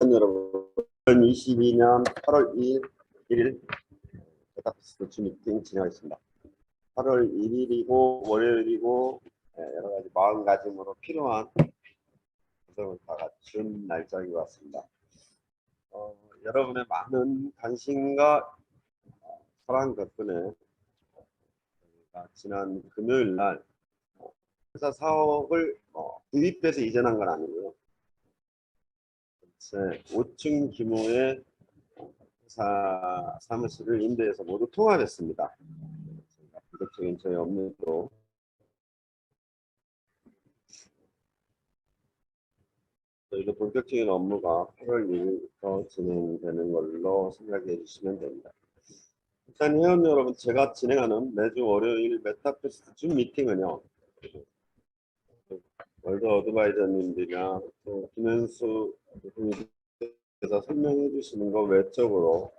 회원 여러분, 2022년 8월 1일 메타피스트 주미팅 진행하겠습니다. 8월 1일이고 월요일이고 여러 가지 마음가짐으로 필요한 구성을 다 갖춘 날짜인 것 같습니다. 여러분의 많은 관심과 사랑 덕분에 지난 금요일 날 회사 사옥을 구입해서 이전한 건 아니고요. 5층 규모의 회사 사무실을 임대해서 모두 통합했습니다. 본격적인 저희 업무도 저희도 본격적인 업무가 8월 1일부터 진행되는 걸로 생각해 주시면 됩니다. 일단 회원 여러분, 제가 진행하는 매주 월요일 메타피스트 줌 미팅은요, 월드 어드바이저님들이나 또 김현수 대표님께서 설명해 주시는 거 외적으로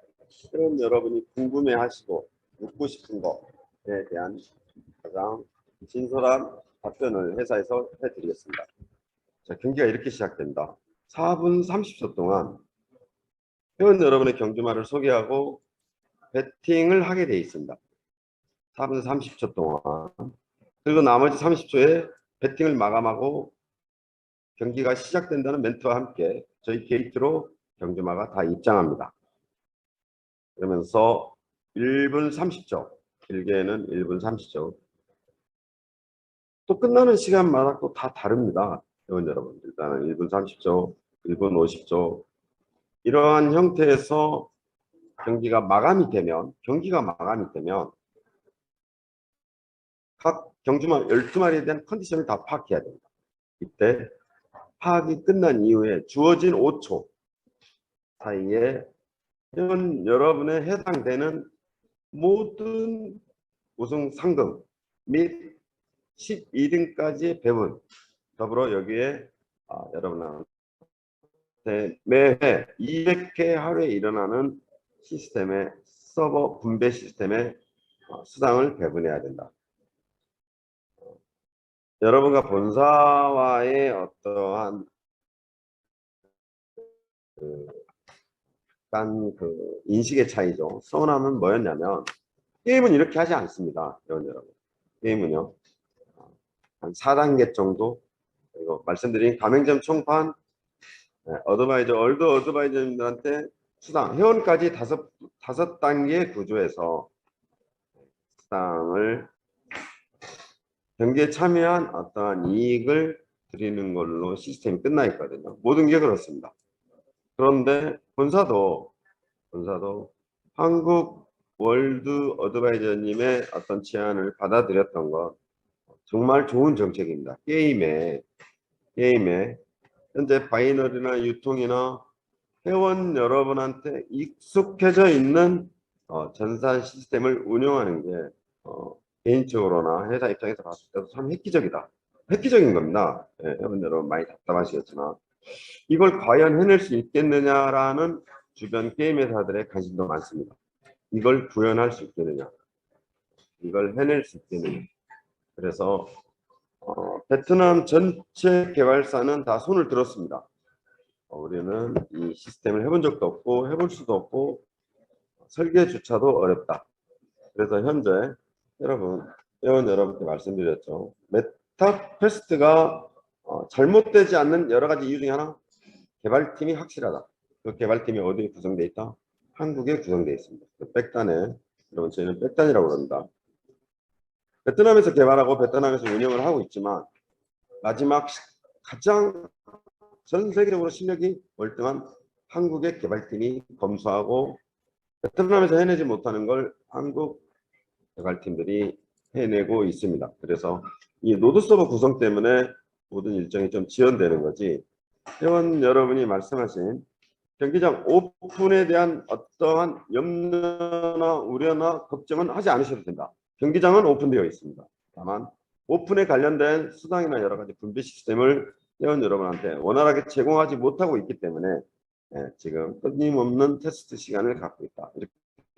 회원 여러분이 궁금해 하시고 묻고 싶은 것에 대한 가장 진솔한 답변을 회사에서 해드리겠습니다. 자, 경기가 이렇게 시작됩니다. 4분 30초 동안 회원 여러분의 경주마를 소개하고 배팅을 하게 되어 있습니다. 4분 30초 동안. 그리고 나머지 30초에 배팅을 마감하고 경기가 시작된다는 멘트와 함께 저희 게이트로 경주마가 다 입장합니다. 그러면서 1분 30초, 길게는 1분 30초. 또 끝나는 시간마다 또 다 다릅니다. 회원 여러분, 일단은 1분 30초, 1분 50초 이러한 형태에서 경기가 마감이 되면 각 경주마 12마리에 대한 컨디션을 다 파악해야 됩니다. 이때 파악이 끝난 이후에 주어진 5초 사이에 회원 여러분에 해당되는 모든 우승 상금 및 12등까지의 배분, 더불어 여기에 여러분한테 매해 200회 하루에 일어나는 시스템의 서버 분배 시스템의 수당을 배분해야 된다. 여러분과 본사와의 어떠한 인식의 차이죠. 서운함은 뭐였냐면, 게임은 이렇게 하지 않습니다. 여러분. 게임은요, 한 4단계 정도, 그리고 말씀드린 가맹점 총판, 어드바이저, 월드 어드바이저님들한테 수당, 회원까지 다섯 단계 구조에서 수당을 경기에 참여한 어떠한 이익을 드리는 걸로 시스템이 끝나 있거든요. 모든 게 그렇습니다. 그런데 본사도 한국 월드 어드바이저님의 어떤 제안을 받아들였던 것 정말 좋은 정책입니다. 게임에 현재 바이너리나 유통이나 회원 여러분한테 익숙해져 있는 전산 시스템을 운영하는 게 개인적으로나 회사 입장에서 봤을 때도 참 획기적인 겁니다. 회원 여러분 많이 답답하시겠지만 이걸 과연 해낼 수 있겠느냐라는 주변 게임 회사들의 관심도 많습니다. 이걸 구현할 수 있겠느냐, 이걸 해낼 수 있겠느냐. 그래서 베트남 전체 개발사는 다 손을 들었습니다. 우리는 이 시스템을 해본 적도 없고 해볼 수도 없고 설계조차도 어렵다. 그래서 현재 회원 여러분께 말씀드렸죠. 메타퀘스트가 잘못되지 않는 여러 가지 이유 중에 하나, 개발팀이 확실하다. 그 개발팀이 어디에 구성되어 있다? 한국에 구성되어 있습니다. 그 백단에, 여러분 저희는 백단이라고 그럽니다. 베트남에서 개발하고 베트남에서 운영을 하고 있지만 마지막 가장 전 세계적으로 실력이 월등한 한국의 개발팀이 검수하고 베트남에서 해내지 못하는 걸 한국 개발팀들이 해내고 있습니다. 그래서 이 노드 서버 구성 때문에 모든 일정이 좀 지연되는 거지, 회원 여러분이 말씀하신 경기장 오픈에 대한 어떠한 염려나 우려나 걱정은 하지 않으셔도 된다. 경기장은 오픈되어 있습니다. 다만 오픈에 관련된 수당이나 여러 가지 분배 시스템을 회원 여러분한테 원활하게 제공하지 못하고 있기 때문에 지금 끊임없는 테스트 시간을 갖고 있다. 이렇게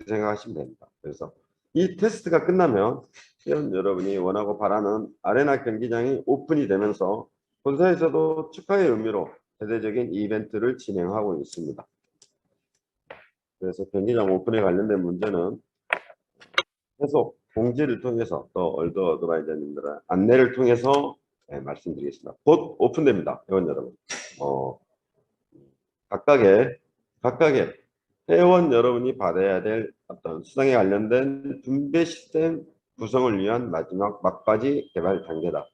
생각하시면 됩니다. 그래서 이 테스트가 끝나면 회원 여러분이 원하고 바라는 아레나 경기장이 오픈이 되면서 본사에서도 축하의 의미로 세대적인 이벤트를 진행하고 있습니다. 그래서 경기장 오픈에 관련된 문제는 계속 공지를 통해서 또 얼더 어드바이저님들의 안내를 통해서 말씀드리겠습니다. 곧 오픈됩니다. 회원 여러분. 각각의 회원 여러분이 받아야 될 어떤 수당에 관련된 분배 시스템 구성을 위한 마지막 막바지 개발 단계다.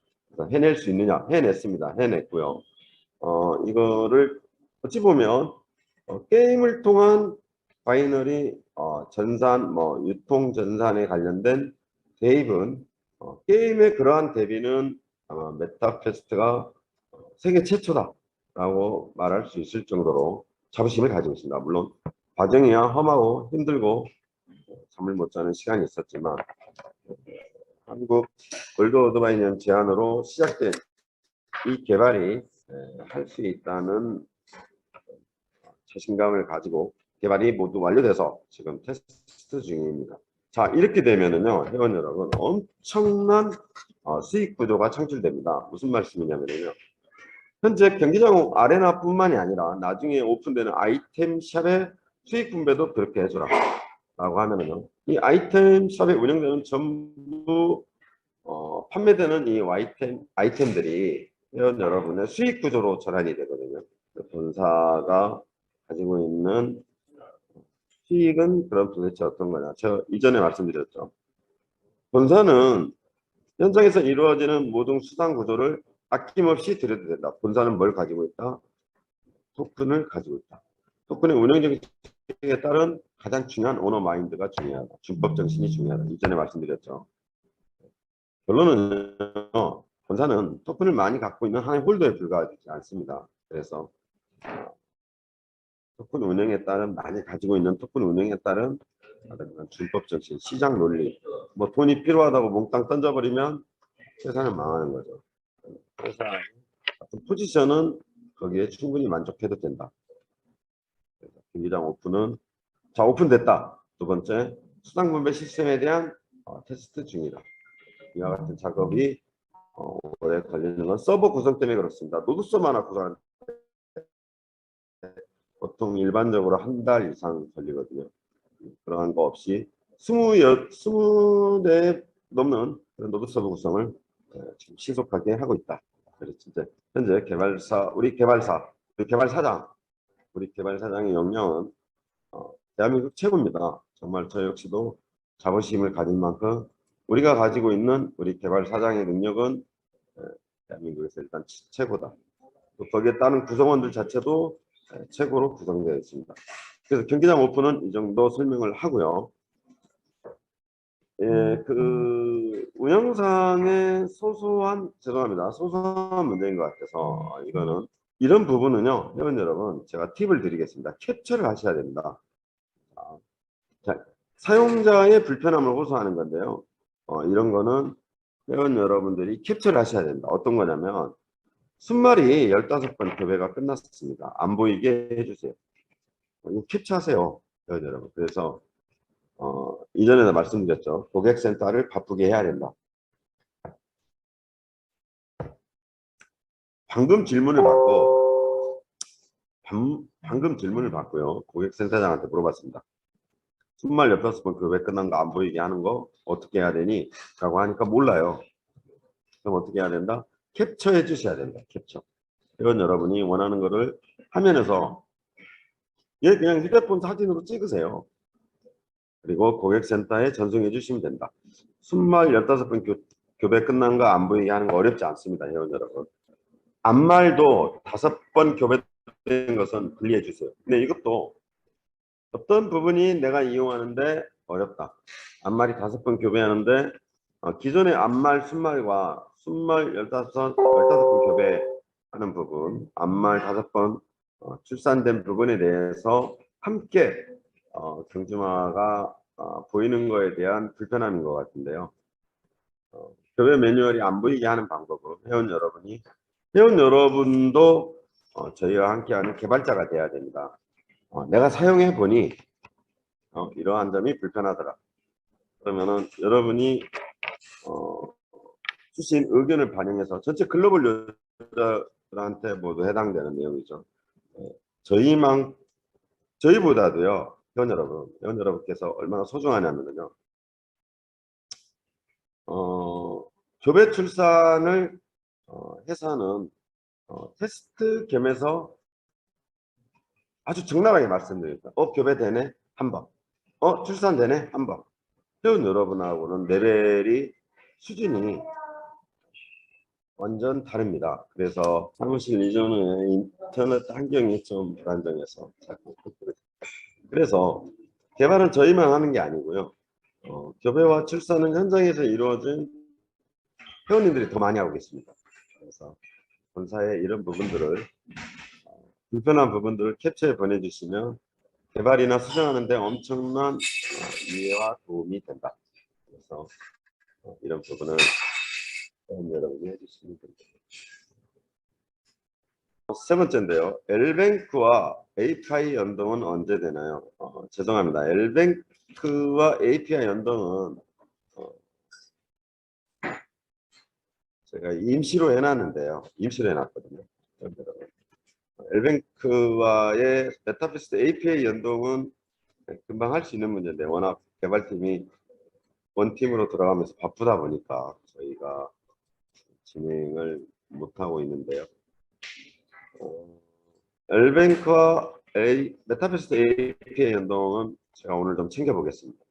해낼 수 있느냐? 해냈습니다. 해냈고요. 이거를 어찌 보면 게임을 통한 바이너리 전산, 유통 전산에 관련된 대입은 게임의 그러한 대비는 아마 메타퀘스트가 세계 최초다라고 말할 수 있을 정도로 자부심을 가지고 있습니다. 물론 과정이야 험하고 힘들고 잠을 못 자는 시간이 있었지만 한국 월드 오토바이년 제안으로 시작된 이 개발이 할 수 있다는 자신감을 가지고 개발이 모두 완료돼서 지금 테스트 중입니다. 자, 이렇게 되면은요, 회원 여러분, 엄청난 수익 구조가 창출됩니다. 무슨 말씀이냐면요, 현재 경기장 아레나뿐만이 아니라 나중에 오픈되는 아이템 샵의 수익 분배도 그렇게 해줘라 라고 하면은요, 이 아이템 샵에 운영되는 전부 판매되는 이 아이템들이 회원 여러분의 수익 구조로 전환이 되거든요. 본사가 가지고 있는 수익은 그럼 도대체 어떤 거냐? 제가 이전에 말씀드렸죠. 본사는 현장에서 이루어지는 모든 수당 구조를 아낌없이 들여도 된다. 본사는 뭘 가지고 있다? 토큰을 가지고 있다. 토큰의 운영 정책에 따른 가장 중요한 오너 마인드가 중요하다. 준법 정신이 중요하다. 이전에 말씀드렸죠. 결론은 본사는 토큰을 많이 갖고 있는 하나의 홀더에 불과하지 않습니다. 그래서 토큰 운영에 따른 많이 가지고 있는 토큰 운영에 따른 준법 정신, 시장 논리, 돈이 필요하다고 몽땅 던져버리면 회사는 망하는 거죠. 회사 포지션은 거기에 충분히 만족해도 된다. 경기장 오픈은 자 오픈됐다. 두 번째 수당 분배 시스템에 대한 테스트 중이다. 이와 같은 작업이 오래 걸리는 건 서버 구성 때문에 그렇습니다. 노드 서버 하나 구성하는 보통 일반적으로 한 달 이상 걸리거든요. 그러한 거 없이 20대 넘는 노드 서버 구성을 지금 신속하게 하고 있다. 그래서 진짜 현재 우리 개발사장의 역량은 대한민국 최고입니다. 정말 저 역시도 자부심을 가진 만큼 우리가 가지고 있는 우리 개발사장의 능력은 대한민국에서 일단 최고다. 또 거기에 따른 구성원들 자체도 최고로 구성되어 있습니다. 그래서 경기장 오픈은 이 정도 설명을 하고요. 그 운영상의 소소한 문제인 것 같아서 이거는 이런 부분은요, 회원 여러분 제가 팁을 드리겠습니다. 캡처를 하셔야 됩니다. 자, 사용자의 불편함을 호소하는 건데요. 이런 거는 회원 여러분들이 캡처를 하셔야 됩니다. 어떤 거냐면 순말이 15번 교배가 끝났습니다. 안 보이게 해주세요. 이거 캡처하세요, 회원 여러분. 그래서 이전에도 말씀드렸죠. 고객센터를 바쁘게 해야 된다. 방금 질문을 받고요. 고객센터장한테 물어봤습니다. 순말 15번 교배 끝난 거 안 보이게 하는 거 어떻게 해야 되니? 라고 하니까 몰라요. 그럼 어떻게 해야 된다? 캡처해 주셔야 된다. 캡처. 이건 여러분이 원하는 거를 화면에서 그냥 휴대폰 사진으로 찍으세요. 그리고 고객센터에 전송해 주시면 된다. 순말 15번 교배 끝난 거 안 보이게 하는 거 어렵지 않습니다. 회원 여러분. 앞말도 5번 교배된 것은 분리해 주세요. 근데 이것도 어떤 부분이 내가 이용하는데 어렵다. 앞말이 5번 교배하는데 기존의 앞말 순말과 순말 15번 교배하는 부분, 앞말 5번 출산된 부분에 대해서 함께 경주마가 보이는 거에 대한 불편함인 것 같은데요. 교배 매뉴얼이 안 보이게 하는 방법은 회원 여러분도 저희와 함께하는 개발자가 돼야 됩니다. 내가 사용해 보니 이러한 점이 불편하더라. 그러면은 여러분이 주신 의견을 반영해서 전체 글로벌 회원들한테 모두 해당되는 내용이죠. 저희보다도요, 회원 여러분께서 얼마나 소중하냐면요, 교배 출산을 회사는 테스트 겸해서 아주 적나라하게 말씀드립니다. 교배되네? 한 번. 출산되네? 한 번. 회원 여러분하고는 레벨이 수준이 완전 다릅니다. 그래서 사무실 이전에 인터넷 환경이 좀 불안정해서 자꾸 그래서 개발은 저희만 하는 게 아니고요. 교배와 출산은 현장에서 이루어진 회원님들이 더 많이 하고 계십니다. 그래서 본사의 이런 부분들을 불편한 부분들을 캡처해 보내주시면 개발이나 수정하는데 엄청난 이해와 도움이 된다. 그래서 이런 부분을 여러분이 해주시면 됩니다. 세 번째인데요. L뱅크와 API 연동은 언제 되나요? 죄송합니다. L뱅크와 API 연동은 제가 임시로 해놨는데요. 임시로 해놨거든요. L뱅크와의 메타피스트 API 연동은 금방 할 수 있는 문제인데 워낙 개발팀이 원팀으로 들어가면서 바쁘다 보니까 저희가 진행을 못하고 있는데요. L뱅크와 메타피스트 API 연동은 제가 오늘 좀 챙겨보겠습니다.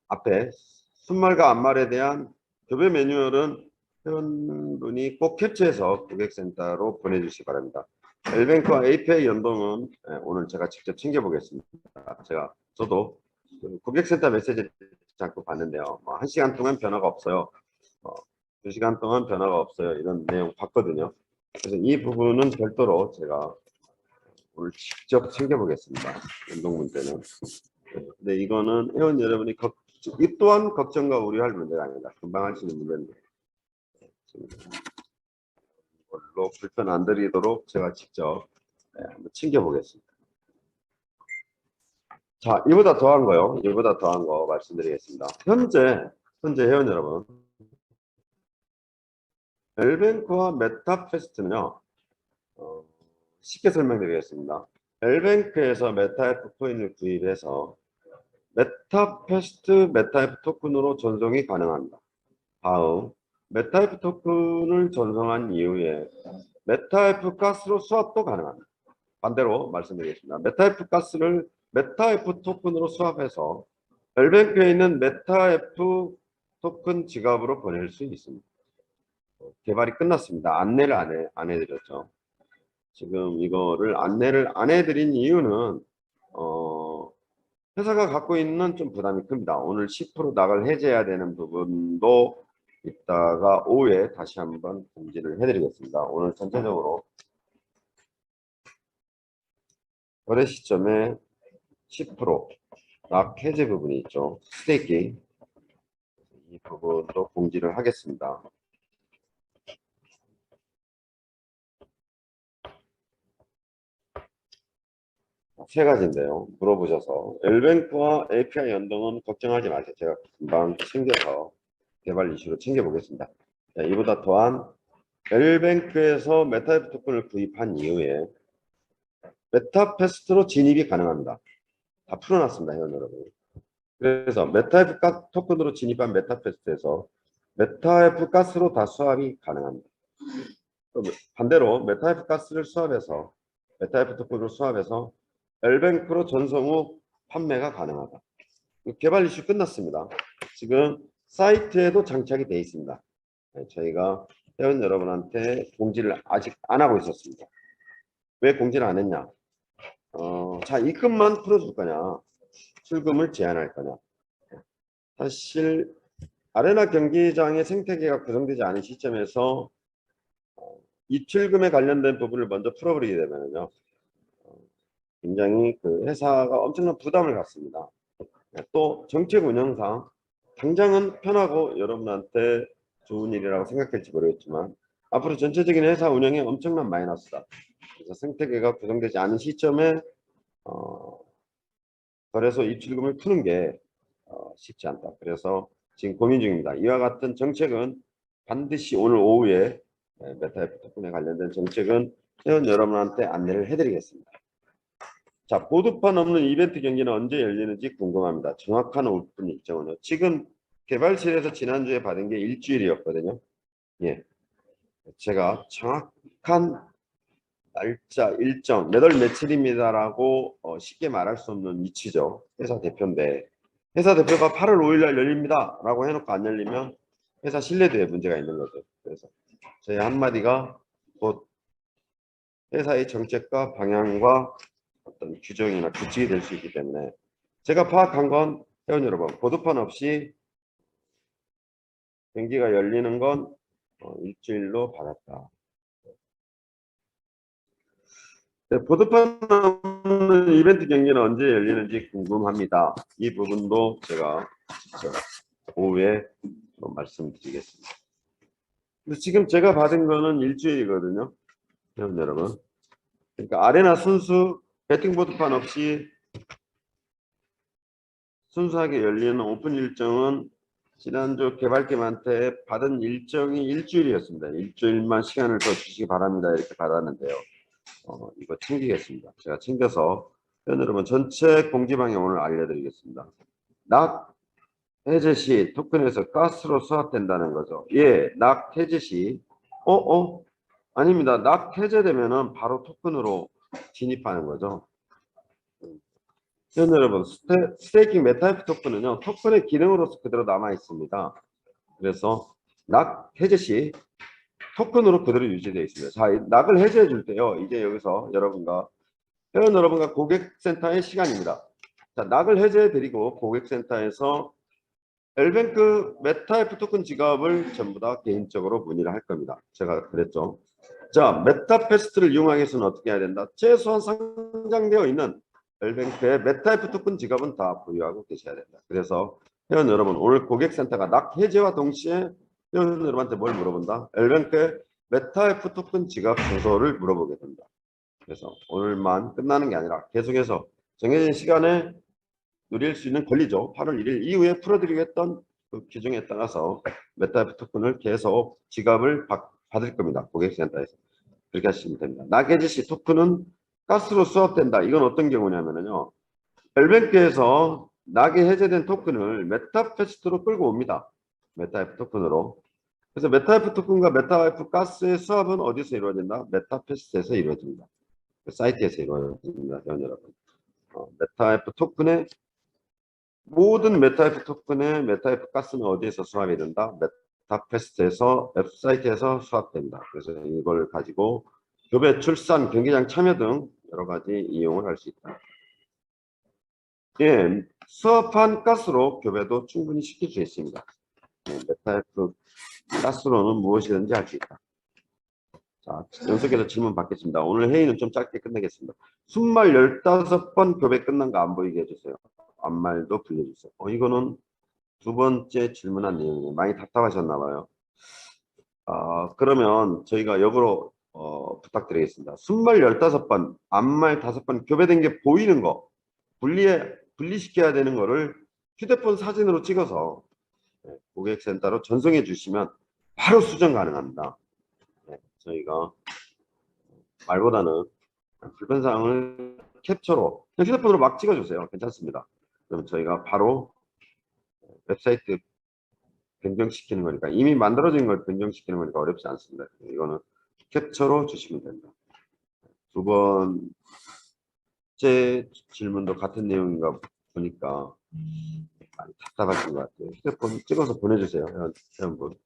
앞에 순말과 앞말에 대한 교배 매뉴얼은 회원분이 꼭 캡처해서 고객센터로 보내주시기 바랍니다. L뱅크와 API 연동은 오늘 제가 직접 챙겨보겠습니다. 저도 고객센터 메시지 자꾸 봤는데요. 1시간 동안 변화가 없어요. 2시간 동안 변화가 없어요. 이런 내용 봤거든요. 그래서 이 부분은 별도로 제가 오늘 직접 챙겨보겠습니다. 연동 문제는. 근데 이거는 회원 여러분이 이 또한 걱정과 우려할 문제가 아니다. 금방 할 수 있는 문제인데 이걸로 불편 안 드리도록 제가 직접 한번 챙겨보겠습니다. 자, 이보다 더한 거요. 이보다 더한 거 말씀드리겠습니다. 현재 회원 여러분, L뱅크와 메타페스트는요. 쉽게 설명드리겠습니다. L뱅크에서 메타F 코인을 구입해서 메타페스트 메타F 토큰으로 전송이 가능합니다. 다음, 메타F 토큰을 전송한 이후에 메타F 가스로 수합도 가능합니다. 반대로 말씀드리겠습니다. 메타F 가스를 메타F 토큰으로 수합해서 L뱅크에 있는 메타F 토큰 지갑으로 보낼 수 있습니다. 개발이 끝났습니다. 안내를 안 해드렸죠. 지금 이거를 안내를 안 해드린 이유는 회사가 갖고 있는 좀 부담이 큽니다. 오늘 10% 낙을 해제해야 되는 부분도 이따가 오후에 다시 한번 공지를 해드리겠습니다. 오늘 전체적으로 거래 시점에 10%낙 해제 부분이 있죠. 스테이킹 이 부분도 공지를 하겠습니다. 세 가지인데요. 물어보셔서 L뱅크와 API 연동은 걱정하지 마세요. 제가 금방 챙겨서 개발 이슈로 챙겨보겠습니다. 자, 이보다 더한 L뱅크에서 메타F 토큰을 구입한 이후에 메타페스트로 진입이 가능합니다. 다 풀어놨습니다, 회원 여러분. 그래서 메타F 토큰으로 진입한 메타페스트에서 메타F 가스로 다 수합이 가능합니다. 반대로 메타F 가스를 수합해서 메타F 토큰으로 수합해서 L뱅크로 전송 후 판매가 가능하다. 개발 이슈 끝났습니다. 지금 사이트에도 장착이 되어 있습니다. 저희가 회원 여러분한테 공지를 아직 안 하고 있었습니다. 왜 공지를 안 했냐? 자, 입금만 풀어줄 거냐? 출금을 제한할 거냐? 사실 아레나 경기장의 생태계가 구성되지 않은 시점에서 입출금에 관련된 부분을 먼저 풀어버리게 되면요. 굉장히 그 회사가 엄청난 부담을 갖습니다. 또 정책 운영상 당장은 편하고 여러분한테 좋은 일이라고 생각할지 모르겠지만 앞으로 전체적인 회사 운영에 엄청난 마이너스다. 그래서 생태계가 구성되지 않은 시점에 거래소 입출금을 푸는 게 쉽지 않다. 그래서 지금 고민 중입니다. 이와 같은 정책은 반드시 오늘 오후에 메타F 토큰에 관련된 정책은 회원 여러분한테 안내를 해드리겠습니다. 자, 보드판 없는 이벤트 경기는 언제 열리는지 궁금합니다. 정확한 오픈 일정은요. 지금 개발실에서 지난주에 받은 게 일주일이었거든요. 예, 제가 정확한 날짜, 일정, 몇 월 며칠입니다라고 쉽게 말할 수 없는 위치죠. 회사 대표인데 회사 대표가 8월 5일 날 열립니다 라고 해놓고 안 열리면 회사 신뢰도에 문제가 있는 거죠. 그래서 저희 한마디가 곧 회사의 정책과 방향과 어떤 규정이나 규칙이 될 수 있기 때문에 제가 파악한 건 회원 여러분, 보드판 없이 경기가 열리는 건 일주일로 받았다. 네, 보드판 없는 이벤트 경기는 언제 열리는지 궁금합니다. 이 부분도 제가 직접 오후에 말씀드리겠습니다. 근데 지금 제가 받은 거는 일주일이거든요. 회원 여러분. 그러니까 아레나 순수 배팅 보드판 없이 순수하게 열리는 오픈 일정은 지난주 개발팀한테 받은 일정이 일주일이었습니다. 일주일만 시간을 더 주시기 바랍니다. 이렇게 받았는데요. 이거 챙기겠습니다. 제가 챙겨서 회원 여러분 전체 공지 방향 오늘 알려드리겠습니다. 낙 해제 시 토큰에서 가스로 수합된다는 거죠. 예, 낙 해제 시 아닙니다. 낙 해제되면은 바로 토큰으로 진입하는 거죠. 회원 여러분, 스테이킹 메타F 토큰은요, 토큰의 기능으로서 그대로 남아 있습니다. 그래서 낙 해제 시 토큰으로 그대로 유지되어 있습니다. 자, 낙을 해제해 줄 때요, 이제 여기서 회원 여러분과 고객센터의 시간입니다. 자, 낙을 해제해 드리고 고객센터에서 엘뱅크 메타F 토큰 지갑을 전부 다 개인적으로 문의를 할 겁니다. 제가 그랬죠. 자, 메타페스트를 이용하기 위해서는 어떻게 해야 된다? 최소한 상장되어 있는 엘뱅크의 메타F 토큰 지갑은 다 보유하고 계셔야 된다. 그래서 회원 여러분, 오늘 고객센터가 낙 해제와 동시에 회원 여러분한테 뭘 물어본다? 엘뱅크의 메타F 토큰 지갑 주소를 물어보게 된다. 그래서 오늘만 끝나는 게 아니라 계속해서 정해진 시간에 누릴 수 있는 권리죠. 8월 1일 이후에 풀어드리겠던 그 규정에 따라서 메타F 토큰을 계속 지갑을 받을 겁니다. 고객센터에서. 그렇게 하시면 됩니다. 낙해지 시 토큰은 가스로 수합된다. 이건 어떤 경우냐면요. 엘뱅크에서 낙이 해제된 토큰을 메타페스트로 끌고 옵니다. 메타F 토큰으로. 그래서 메타F 토큰과 메타F 가스의 수합은 어디서 이루어진다? 메타페스트에서 이루어집니다. 그 사이트에서 이루어집니다. 여러분. 메타F 토큰의 모든 메타F 토큰의 메타F 가스는 어디에서 수합이 된다? 메타페스트에서 웹사이트에서 수합된다. 그래서 이걸 가지고 교배, 출산, 경기장 참여 등 여러 가지 이용을 할 수 있다. 예, 수합한 가스로 교배도 충분히 시킬 수 있습니다. 메타F 가스로는 무엇이든지 할 수 있다. 자, 연속해서 질문 받겠습니다. 오늘 회의는 좀 짧게 끝내겠습니다. 순말 15번 교배 끝난 거 안 보이게 해주세요. 앞말도 불려주세요. 이거는 두 번째 질문한 내용이에요. 많이 답답하셨나 봐요. 그러면 저희가 역으로 부탁드리겠습니다. 순말 15번, 앞말 5번 교배된 게 보이는 거 분리시켜야 되는 거를 휴대폰 사진으로 찍어서 고객센터로 전송해 주시면 바로 수정 가능합니다. 저희가 말보다는 불편사항을 캡처로 그냥 휴대폰으로 막 찍어주세요. 괜찮습니다. 그럼 저희가 바로 웹사이트 변경시키는 거니까 이미 만들어진 걸 변경시키는 거니까 어렵지 않습니다. 이거는 캡처로 주시면 됩니다. 두 번째 질문도 같은 내용인가 보니까 많이 답답하신 것 같아요. 휴대폰 찍어서 보내주세요. 회원분.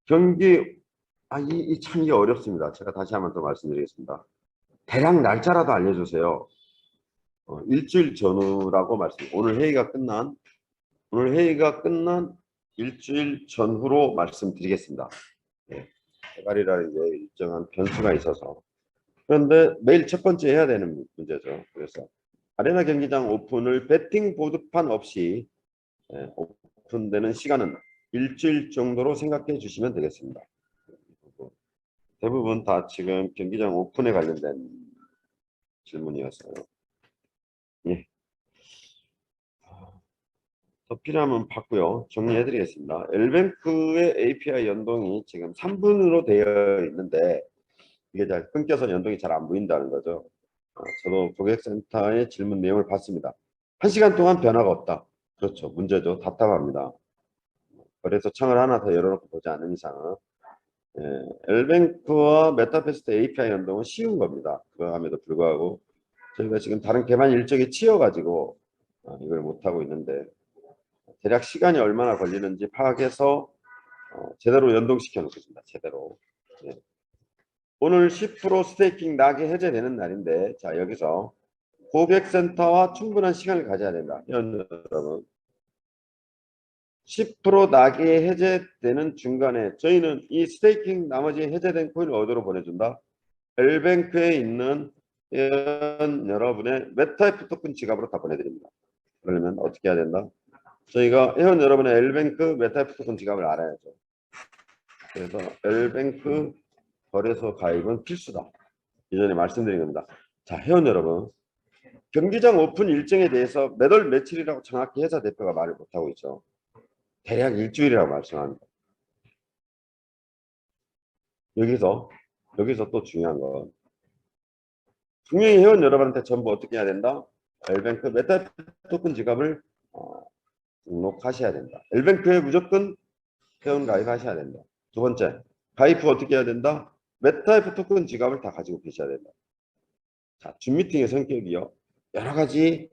경기 참 이게 어렵습니다. 제가 다시 한번 더 말씀드리겠습니다. 대략 날짜라도 알려주세요. 일주일 전후라고 오늘 회의가 끝난 일주일 전후로 말씀드리겠습니다. 개발이라는 게 일정한 변수가 있어서. 그런데 매일 첫 번째 해야 되는 문제죠. 그래서 아레나 경기장 오픈을 배팅 보드판 없이 오픈되는 시간은 일주일 정도로 생각해 주시면 되겠습니다. 대부분 다 지금 경기장 오픈에 관련된 질문이었어요. 예. 더 필요하면 받고요. 정리해 드리겠습니다. 엘뱅크의 API 연동이 지금 3분으로 되어 있는데 이게 잘 끊겨서 연동이 잘 안 보인다는 거죠. 저도 고객센터의 질문 내용을 봤습니다. 1시간 동안 변화가 없다. 그렇죠. 문제죠. 답답합니다. 그래서 창을 하나 더 열어놓고 보지 않는 이상은 엘뱅크와 메타페스트 API 연동은 쉬운 겁니다. 그럼에도 불구하고 저희가 지금 다른 개발 일정이 치여가지고 이걸 못하고 있는데 대략 시간이 얼마나 걸리는지 파악해서 제대로 연동시켜 놓겠습니다. 제대로. 네. 오늘 10% 스테이킹 낙이 해제되는 날인데 자 여기서 고객센터와 충분한 시간을 가져야 된다. 여러분 10% 낙이 해제되는 중간에 저희는 이 스테이킹 나머지 해제된 코인을 어디로 보내준다? 엘뱅크에 있는 여러분의 메타이프 토큰 지갑으로 다 보내드립니다. 그러면 어떻게 해야 된다? 저희가 회원 여러분의 엘뱅크 메타이프 토큰 지갑을 알아야죠. 그래서 엘뱅크 거래소 가입은 필수다. 이전에 말씀드린 겁니다. 자, 회원 여러분. 경기장 오픈 일정에 대해서 몇 월 며칠이라고 정확히 회사 대표가 말을 못하고 있죠. 대략 일주일이라고 말씀합니다. 여기서 또 중요한 건 분명히 회원 여러분한테 전부 어떻게 해야 된다? 엘뱅크 메타 토큰 지갑을 등록하셔야 된다. 엘뱅크에 무조건 회원 가입하셔야 된다. 두 번째, 가입 후 어떻게 해야 된다? 메타이프 토큰 지갑을 다 가지고 계셔야 된다. 자, 줌 미팅의 성격이요. 여러 가지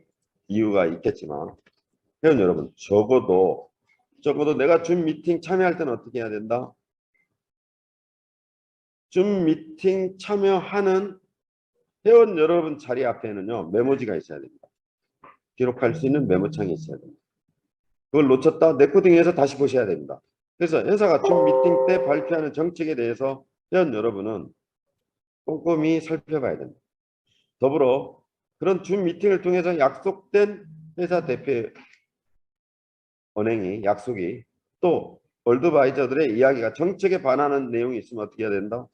이유가 있겠지만 회원 여러분 적어도 내가 줌 미팅 참여할 때는 어떻게 해야 된다? 줌 미팅 참여하는 회원 여러분 자리 앞에는요 메모지가 있어야 됩니다. 기록할 수 있는 메모창이 있어야 됩니다. 그걸 놓쳤다 레코딩해서 다시 보셔야 됩니다. 그래서 회사가 줌 미팅 때 발표하는 정책에 대해서 회원 여러분은 꼼꼼히 살펴봐야 됩니다. 더불어 그런 줌 미팅을 통해서 약속된 회사 대표 언행이 약속이 또 월드바이저들의 이야기가 정책에 반하는 내용이 있으면 어떻게 해야 된다?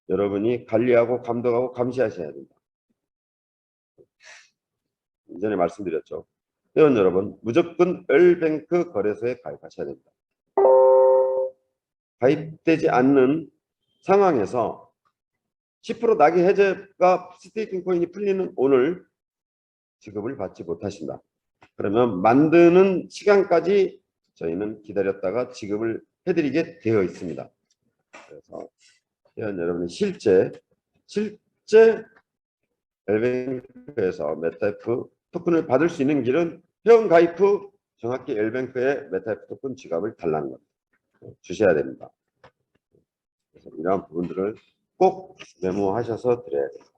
여러분이 관리하고 감독하고 감시하셔야 된다. 이전에 말씀드렸죠. 회원 여러분 무조건 엘뱅크 거래소에 가입하셔야 됩니다. 가입되지 않는 상황에서 10% 낙이 해제가 스테이킹 코인이 풀리는 오늘 지급을 받지 못하신다. 그러면 만드는 시간까지 저희는 기다렸다가 지급을 해드리게 되어 있습니다. 그래서 회원 여러분이 실제 엘뱅크에서 메타이프 토큰을 받을 수 있는 길은 회원 가입 후 정확히 엘뱅크에 메타이프 토큰 지갑을 달라는 겁니다. 주셔야 됩니다. 그래서 이러한 부분들을 꼭 메모하셔서 드려야 됩니다.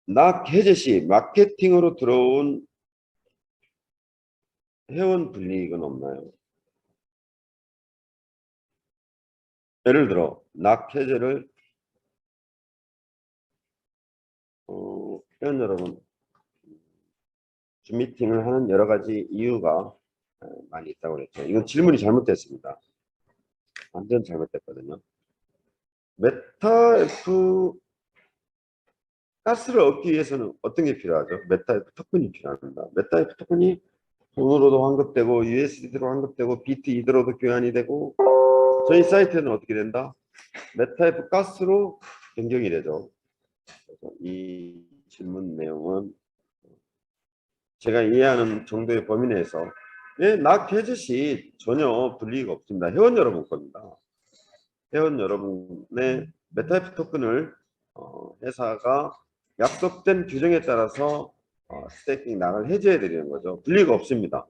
낙 해제 시 마케팅으로 들어온 회원 불이익은 없나요? 예를 들어 낙 해제를 회원 여러분 줌 미팅을 하는 여러 가지 이유가 많이 있다고 그랬죠. 이건 질문이 잘못됐습니다. 완전 잘못됐거든요. 메타F 가스를 얻기 위해서는 어떤 게 필요하죠? 메타F 토큰이 필요합니다. 메타F 토큰이 돈으로도 환급되고 USD로 환급되고 BTE로도 교환이 되고 저희 사이트는 어떻게 된다? 메타F 가스로 변경이 되죠. 그래서 이 질문 내용은 제가 이해하는 정도의 범위 내에서 낙 해제 시 전혀 불이익 없습니다. 회원 여러분 겁니다. 회원 여러분의 메타이프 토큰을 회사가 약속된 규정에 따라서 스테이킹 낙을 해제해 드리는 거죠. 불이익 없습니다.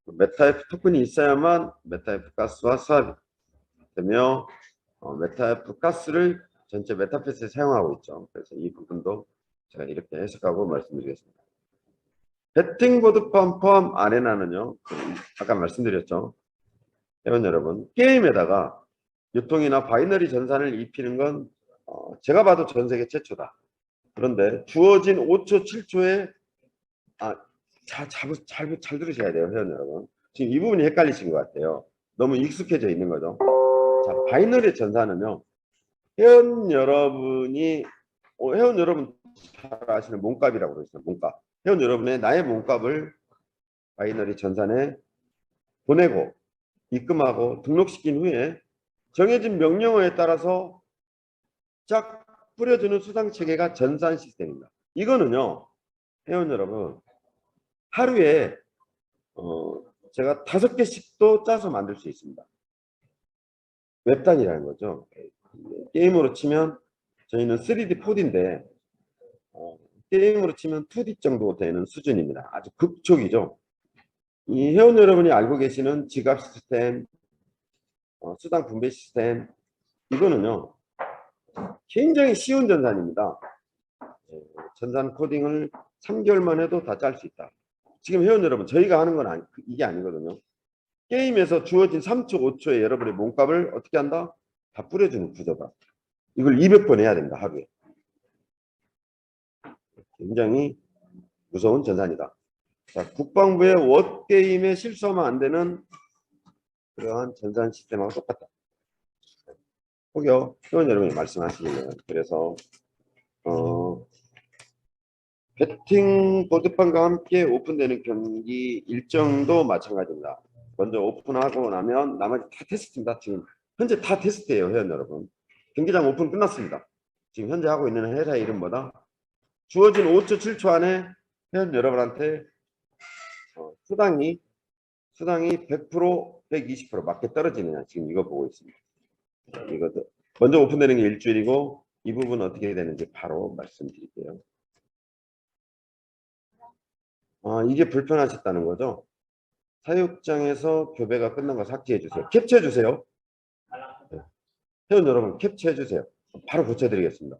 메타이프 토큰이 있어야만 메타이프 가스와 수합이 되며 메타이프 가스를 전체 메타패스에 사용하고 있죠. 그래서 이 부분도 제가 이렇게 해석하고 말씀드리겠습니다. 배팅보드 포함 아레나는요. 아까 말씀드렸죠. 회원 여러분 게임에다가 유통이나 바이너리 전산을 입히는 건 제가 봐도 전 세계 최초다. 그런데 주어진 5초 7초에 잘 들으셔야 돼요. 회원 여러분. 지금 이 부분이 헷갈리신 것 같아요. 너무 익숙해져 있는 거죠. 자, 바이너리 전산은요. 회원 여러분 잘 아시는 몸값이라고 그러죠. 몸값. 회원 여러분의 나의 몸값을 바이너리 전산에 보내고 입금하고 등록시킨 후에 정해진 명령어에 따라서 쫙 뿌려주는 수상 체계가 전산 시스템입니다. 이거는요, 회원 여러분, 하루에 제가 5개씩도 짜서 만들 수 있습니다. 웹단이라는 거죠. 게임으로 치면 저희는 3D, 4D인데 게임으로 치면 2D 정도 되는 수준입니다. 아주 극초기죠. 이 회원 여러분이 알고 계시는 지갑 시스템, 수당 분배 시스템, 이거는요 굉장히 쉬운 전산입니다. 전산 코딩을 3개월만 해도 다 짤 수 있다. 지금 회원 여러분, 저희가 하는 건 이게 아니거든요. 게임에서 주어진 3초, 5초에 여러분의 몸값을 어떻게 한다? 다 뿌려주는 구조다. 이걸 200번 해야 됩니다. 하루에. 굉장히 무서운 전산이다. 자, 국방부의 워게임에 실수하면 안 되는 그러한 전산 시스템하고 똑같다. 혹여 회원 여러분이 말씀하시길래 그래서 배팅 보드판과 함께 오픈되는 경기 일정도 마찬가지입니다. 먼저 오픈하고 나면 나머지 다 테스트입니다. 지금 현재 다 테스트예요, 회원 여러분. 경기장 오픈 끝났습니다. 지금 현재 하고 있는 회사의 이름보다 주어진 5초, 7초 안에 회원 여러분한테 수당이 100%, 120% 맞게 떨어지느냐 지금 이거 보고 있습니다. 이것도 먼저 오픈되는 게 일주일이고 이 부분 어떻게 되는지 바로 말씀드릴게요. 이게 불편하셨다는 거죠? 사육장에서 교배가 끝난 거 삭제해 주세요. 캡처해 주세요. 네. 회원 여러분 캡처해 주세요. 바로 고쳐드리겠습니다.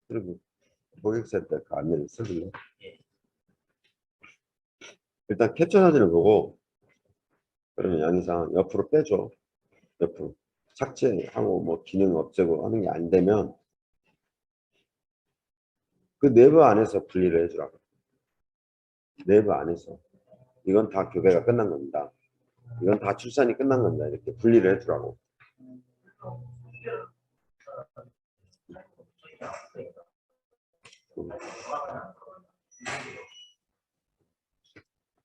그리고 고객센터 안내를 쓰길래 일단 캡처 사진을 보고 그러면 양이상 옆으로 빼줘. 옆으로 삭제하고 뭐 기능 없애고 하는 게 안 되면 그 내부 안에서 분리를 해주라고. 내부 안에서 이건 다 교배가 끝난 겁니다. 이건 다 출산이 끝난 겁니다. 이렇게 분리를 해주라고.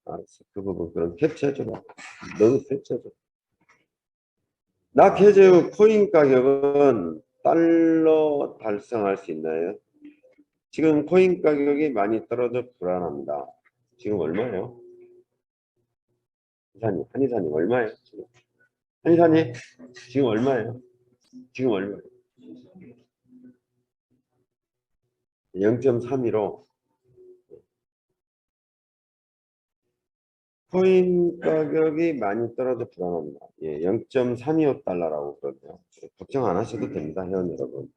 알았어. 그 부분 그럼 캡처해줘라. 너도 캡처해줘. 낙 해제 후 코인 가격은 달러 달성할 수 있나요? 지금 코인 가격이 많이 떨어져 불안합니다. 지금 얼마예요? 한의사님 얼마예요? 지금? 한의사님 지금 얼마예요? 지금 얼마예요? 0.32로 코인 가격이 많이 떨어져 불안합니다. 예, 0.325달러라고 그러네요. 걱정 안 하셔도 됩니다, 회원 여러분.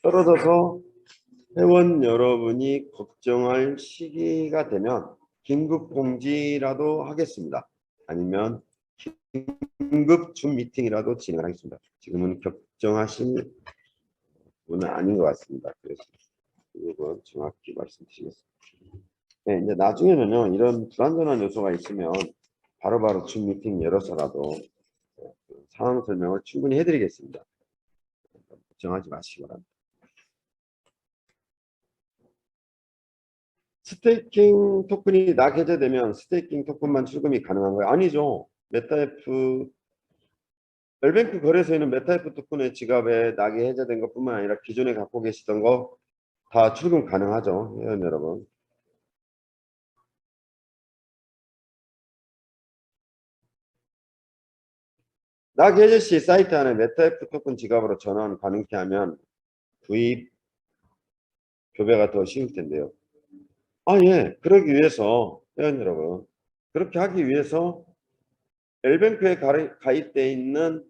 떨어져서 회원 여러분이 걱정할 시기가 되면 긴급 공지라도 하겠습니다. 아니면 긴급 줌 미팅이라도 진행하겠습니다. 지금은 걱정하실 분은 아닌 것 같습니다. 그래서 이 부분 정확히 말씀드리겠습니다. 네, 이제 나중에는요, 이런 불안전한 요소가 있으면 바로바로 줌 미팅 열어서라도 상황 설명을 충분히 해드리겠습니다. 걱정하지 마시기 바랍니다. 스테이킹 토큰이 낙 해제되면 스테이킹 토큰만 출금이 가능한 거예요? 아니죠. 메타F 웰뱅크 거래소에는 메타F 토큰의 지갑에 낙이 해제된 것뿐만 아니라 기존에 갖고 계시던 거 다 출금 가능하죠, 회원 여러분. 낙 해제 시 사이트 안에 메타F 토큰 지갑으로 전환 가능케 하면 구입 교배가 더 쉬울 텐데요. 예. 그러기 위해서 회원 여러분, 그렇게 하기 위해서 엘뱅크에 가입되어 있는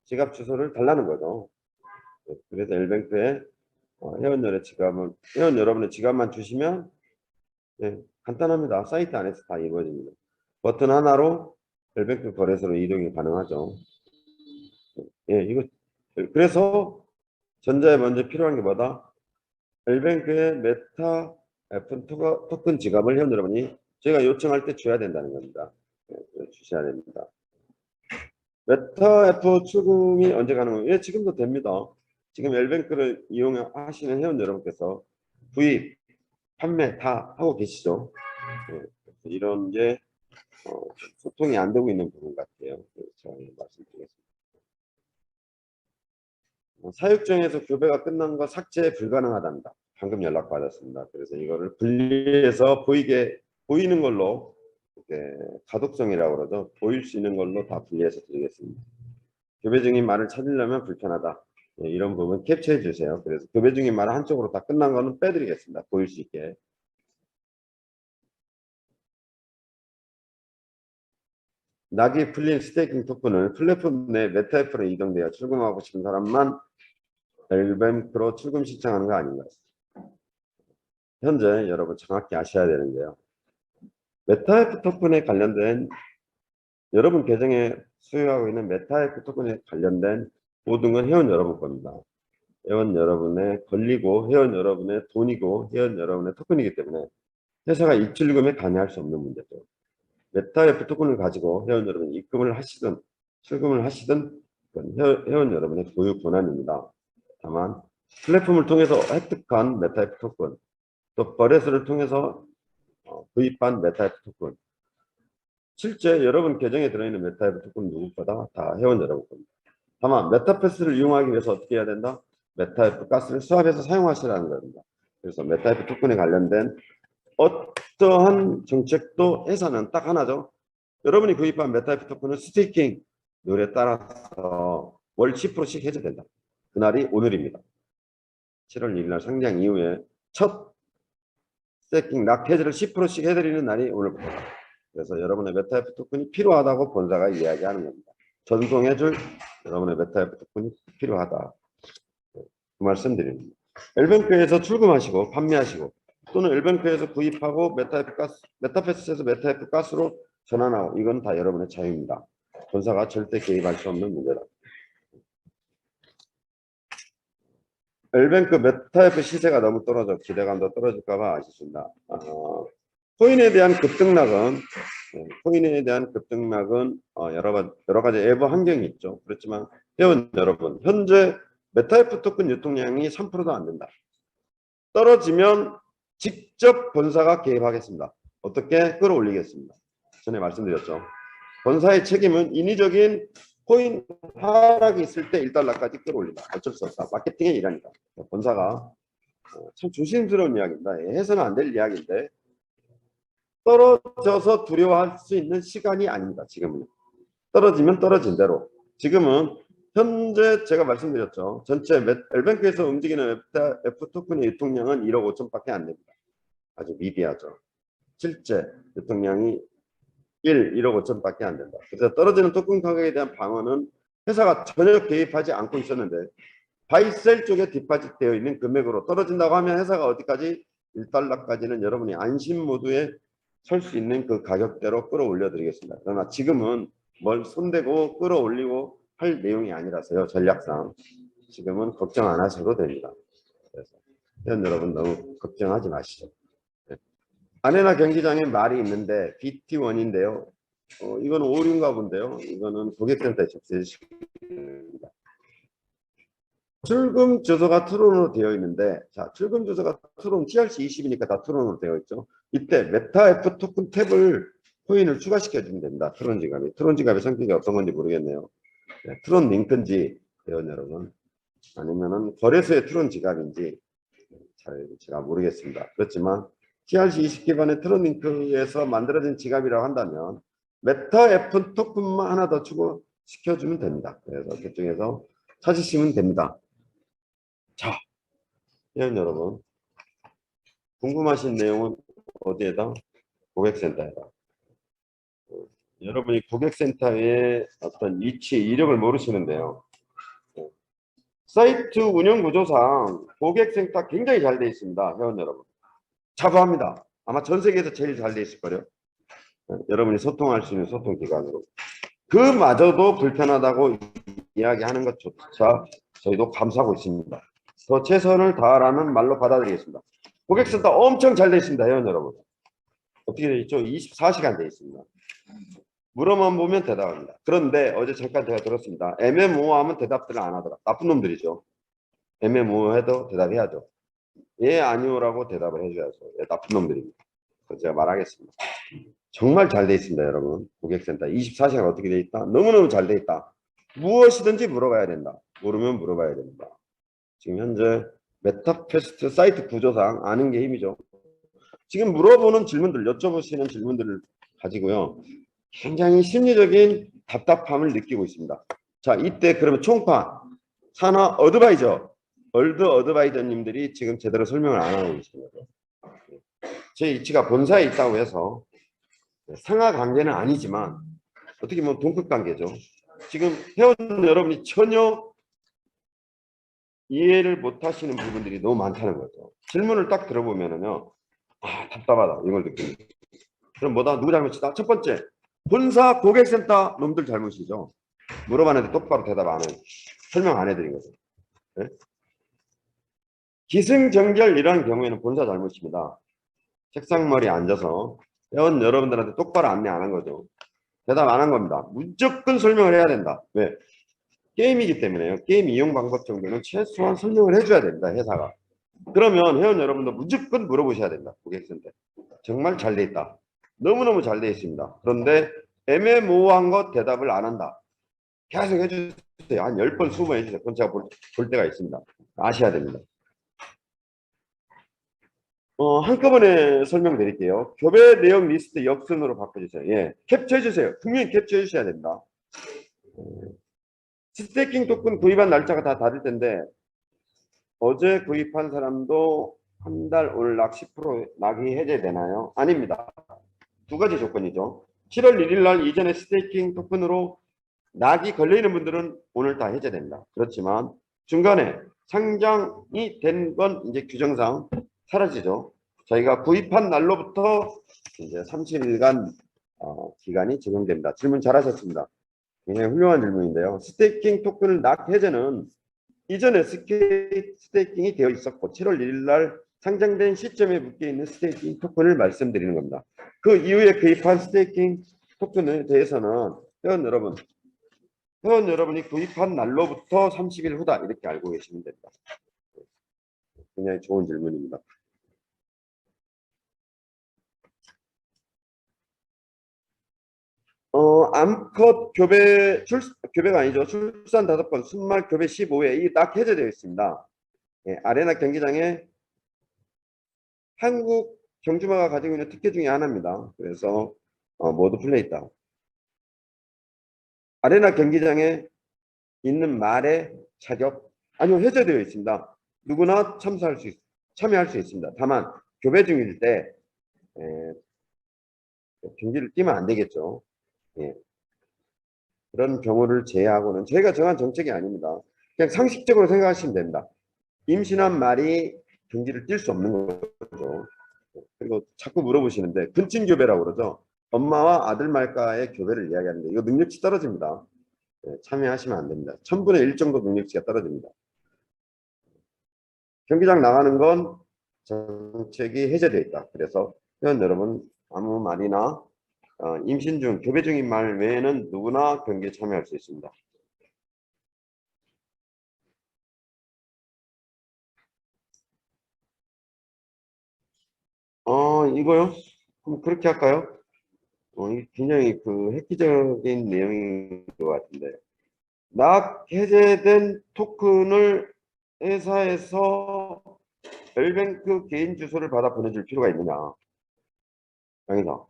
지갑 주소를 달라는 거죠. 그래서 엘뱅크에 회원 여러분의 지갑만 주시면 간단합니다. 사이트 안에서 다 이루어집니다. 버튼 하나로 엘뱅크 거래소로 이동이 가능하죠. 이거 그래서 전자에 먼저 필요한 게 뭐다? L뱅크의 메타 F 토큰 지갑을 회원 여러분이 저희가 요청할 때 줘야 된다는 겁니다. 주셔야 됩니다. 메타 F 출금이 언제 가능해요? 예, 지금도 됩니다. 지금 L뱅크를 이용하시는 회원 여러분께서 구입, 판매 다 하고 계시죠. 이런 게 소통이 안 되고 있는 부분 같아요. 제가 말씀드리겠습니다. 사육정에서 교배가 끝난 거 삭제 불가능하답니다. 방금 연락 받았습니다. 그래서 이거를 분리해서 보이는 걸로 이렇게 가독성이라고 그러죠. 보일 수 있는 걸로 다 분리해서 드리겠습니다. 교배 중인 말을 찾으려면 불편하다. 네, 이런 부분 캡처해 주세요. 그래서 교배 중인 말을 한쪽으로 다 끝난 거는 빼드리겠습니다. 보일 수 있게. 낙이 풀린 스테이킹 토큰을 플랫폼 내 메타F로 이동되어 출금하고 싶은 사람만 L뱅크로 출금 신청하는 거 아닌가요? 현재 여러분 정확히 아셔야 되는데요. 메타F 토큰에 관련된 여러분 계정에 소유하고 있는 메타F 토큰에 관련된 모든 건 회원 여러분 겁니다. 회원 여러분의 권리고 회원 여러분의 돈이고 회원 여러분의 토큰이기 때문에 회사가 입출금에 관여할 수 없는 문제죠. 메타F 토큰을 가지고 회원 여러분이 입금을 하시든 출금을 하시든 회원 여러분의 고유 권한입니다. 다만 플랫폼을 통해서 획득한 메타F 토큰 또 거래소를 통해서 구입한 메타F 토큰 실제 여러분 계정에 들어있는 메타F 토큰 누구보다 다 회원 여러분 겁니다. 다만 메타패스를 이용하기 위해서 어떻게 해야 된다? 메타F 가스를 수합해서 사용하시라는 겁니다. 그래서 메타F 토큰에 관련된 어떠한 정책도 회사는 딱 하나죠. 여러분이 구입한 메타F 토큰은 스테이킹 룰에 따라서 월 10%씩 해제된다. 그날이 오늘입니다. 7월 1일 날 상장 이후에 첫 스테이킹 락 해제를 10%씩 해드리는 날이 오늘부터. 그래서 여러분의 메타F 토큰이 필요하다고 본사가 이야기하는 겁니다. 전송해줄 여러분의 메타F 토큰이 필요하다. 그 말씀드립니다. L뱅크에서 출금하시고 판매하시고 또는 L뱅크에서 구입하고 메타패스에서 메타F 가스로 전환하고 이건 다 여러분의 자유입니다. 본사가 절대 개입할 수 없는 문제다. L뱅크 메타F 시세가 너무 떨어져 기대감도 떨어질까봐 아쉽습니다. 코인에 대한 급등락은 여러 가지 외부 환경이 있죠. 그렇지만 회원 여러분 현재 메타F 토큰 유통량이 3%도 안 된다. 떨어지면 직접 본사가 개입하겠습니다. 어떻게 끌어올리겠습니다. 전에 말씀드렸죠. 본사의 책임은 인위적인 코인 하락이 있을 때 1달러까지 끌어올린다. 어쩔 수 없다. 마케팅의 일환이다. 본사가 참 조심스러운 이야기입니다. 해서는 안 될 이야기인데 떨어져서 두려워할 수 있는 시간이 아닙니다. 지금은 떨어지면 떨어진 대로 지금은 현재 제가 말씀드렸죠. 전체 L뱅크에서 움직이는 F 토큰의 유통량은 1억 5천밖에 안 됩니다. 아주 미비하죠. 실제 유통량이 1억 5천밖에 안 된다. 그래서 떨어지는 토큰 가격에 대한 방어는 회사가 전혀 개입하지 않고 있었는데 바이셀 쪽에 디파짓 되어 있는 금액으로 떨어진다고 하면 회사가 어디까지 1달러까지는 여러분이 안심 모드에 설 수 있는 그 가격대로 끌어올려 드리겠습니다. 그러나 지금은 뭘 손대고 끌어올리고 할 내용이 아니라서요. 전략상 지금은 걱정 안 하셔도 됩니다. 그래서 회원 여러분 너무 걱정하지 마시죠. 아레나 경기장에 말이 있는데 BT1인데요. 이거는 오류인가 본데요. 이거는 고객센터에 접수해 주시기 바랍니다. 출금 주소가 트론으로 되어 있는데, 자, 출금 주소가 트론 TRC20이니까 다 트론으로 되어 있죠. 이때 메타F 토큰 탭을 코인을 추가시켜 주면 됩니다. 트론 지갑이. 트론 지갑의 성격이 어떤 건지 모르겠네요. 네, 트론 링크인지 회원 여러분 아니면은 거래소의 트론 지갑인지 잘 제가 모르겠습니다. 그렇지만 TRC20 기반의 트론 링크에서 만들어진 지갑이라고 한다면 메타F 토큰만 하나 더 추가시켜주면 됩니다. 그래서 그중에서 찾으시면 됩니다. 자, 회원 여러분 궁금하신 내용은 어디에다? 고객센터에다. 여러분이 고객센터의 어떤 위치, 이력을 모르시는데요. 사이트 운영 구조상 고객센터 굉장히 잘 되어 있습니다. 회원 여러분. 자부합니다. 아마 전 세계에서 제일 잘 되어 있을 거예요. 여러분이 소통할 수 있는 소통기관으로. 그마저도 불편하다고 이야기하는 것조차 저희도 감사하고 있습니다. 더 최선을 다하라는 말로 받아들이겠습니다. 고객센터 엄청 잘 돼 있습니다. 회원 여러분. 어떻게 돼 있죠? 24시간 돼 있습니다. 물어만 보면 대답합니다. 그런데 어제 잠깐 제가 들었습니다. 애매모호하면 대답들을 안 하더라. 나쁜 놈들이죠. 애매모호해도 대답해야죠. 예, 아니오라고 대답을 해줘야죠. 예, 나쁜 놈들입니다. 그래서 제가 말하겠습니다. 정말 잘 돼 있습니다, 여러분. 고객센터 24시간 어떻게 돼 있다? 너무너무 잘 돼 있다. 무엇이든지 물어봐야 된다. 모르면 물어봐야 된다. 지금 현재 메타퀘스트 사이트 구조상 아는 게 힘이죠. 지금 물어보는 질문들, 여쭤보시는 질문들을 가지고요. 굉장히 심리적인 답답함을 느끼고 있습니다. 자, 이때 그러면 총파, 산하 어드바이저, 월드 어드바이저님들이 지금 제대로 설명을 안 하고 계십니다. 제 위치가 본사에 있다고 해서 상하 관계는 아니지만 어떻게 보면 동급 관계죠. 지금 회원 여러분이 전혀 이해를 못 하시는 부분들이 너무 많다는 거죠. 질문을 딱 들어보면은요. 아, 답답하다. 이걸 느낍니다. 그럼 뭐다? 누구 잘못이다? 첫 번째, 본사 고객센터 놈들 잘못이죠. 물어봤는데 똑바로 대답 안 해. 설명 안 해드린 거죠. 네? 기승전결 이런 경우에는 본사 잘못입니다. 책상머리에 앉아서 회원 여러분들한테 똑바로 안내 안 한 거죠. 대답 안 한 겁니다. 무조건 설명을 해야 된다. 왜? 게임이기 때문에요. 게임 이용 방법 정도는 최소한 설명을 해줘야 됩니다. 회사가. 그러면 회원 여러분도 무조건 물어보셔야 된다. 고객센터. 정말 잘 돼 있다. 너무너무 잘 돼 있습니다. 그런데 애매모호한 것 대답을 안 한다. 계속 해주세요. 한 10번, 20번 해주세요. 그건 제가 볼 때가 있습니다. 아셔야 됩니다. 한꺼번에 설명드릴게요. 교배 내용 리스트 역순으로 바꿔주세요. 예, 캡처해주세요. 분명히 캡처해주셔야 됩니다. 스테이킹 토큰 구입한 날짜가 다 다를 텐데 어제 구입한 사람도 한 달 올 락 10% 낙이 해제되나요? 아닙니다. 두 가지 조건이죠. 7월 1일 날 이전에 스테이킹 토큰으로 낙이 걸려있는 분들은 오늘 다 해제됩니다. 그렇지만 중간에 상장이 된 건 이제 규정상 사라지죠. 저희가 구입한 날로부터 이제 30일간 기간이 적용됩니다. 질문 잘하셨습니다. 굉장히 훌륭한 질문인데요. 스테이킹 토큰을 낙 해제는 이전에 스테이킹이 되어 있었고 7월 1일 날 상장된 시점에 묶여 있는 스테이킹 토큰을 말씀드리는 겁니다. 그 이후에 구입한 스테이킹 토큰에 대해서는 회원 여러분이 구입한 날로부터 30일 후다 이렇게 알고 계시면 됩니다. 굉장히 좋은 질문입니다. 암컷 교배가 아니죠. 출산 5번, 순말 교배 15회 이게 딱 해제되어 있습니다. 예, 아레나 경기장에 한국 경주마가 가지고 있는 특혜 중에 하나입니다. 그래서 모두 풀려있다. 아레나 경기장에 있는 말의 자격 아니요 해제되어 있습니다. 누구나 참여할 수 있습니다. 다만 교배 중일 때 경기를 뛰면 안 되겠죠. 예. 그런 경우를 제외하고는 저희가 정한 정책이 아닙니다. 그냥 상식적으로 생각하시면 됩니다. 임신한 말이 경기를 뛸 수 없는 거죠. 그리고 자꾸 물어보시는데 근친교배라고 그러죠. 엄마와 아들 말과의 교배를 이야기하는데 이거 능력치 떨어집니다. 네, 참여하시면 안 됩니다. 1000분의 1 정도 능력치가 떨어집니다. 경기장 나가는 건 정책이 해제되어 있다. 그래서 회원 여러분 아무 말이나 임신 중, 교배 중인 말 외에는 누구나 경기에 참여할 수 있습니다. 이거요? 그럼 그렇게 할까요? 굉장히 그 획기적인 내용인 것 같은데. 낙 해제된 토큰을 회사에서 웰뱅크 개인 주소를 받아 보내줄 필요가 있느냐? 양이사.